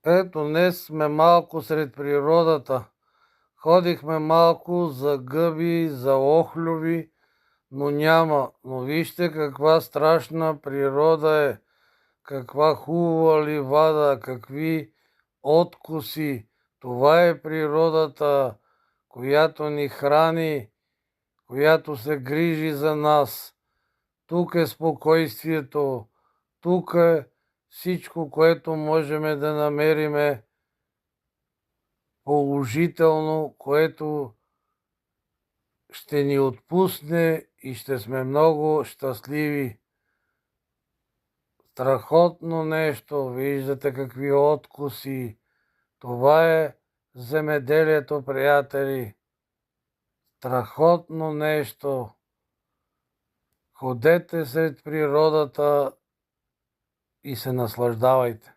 Ето, днес сме малко сред природата. Ходихме малко за гъби, за охлюви, но няма. Но вижте каква страшна природа е, каква хубава ливада, какви откуси. Това е природата, която ни храни, която се грижи за нас. Тук е спокойствието, тук е всичко, което можем да намериме положително, което ще ни отпусне и ще сме много щастливи. Страхотно нещо, виждате какви откуси. Това е земеделието, приятели. Страхотно нещо. Ходете сред природата и се наслаждавайте.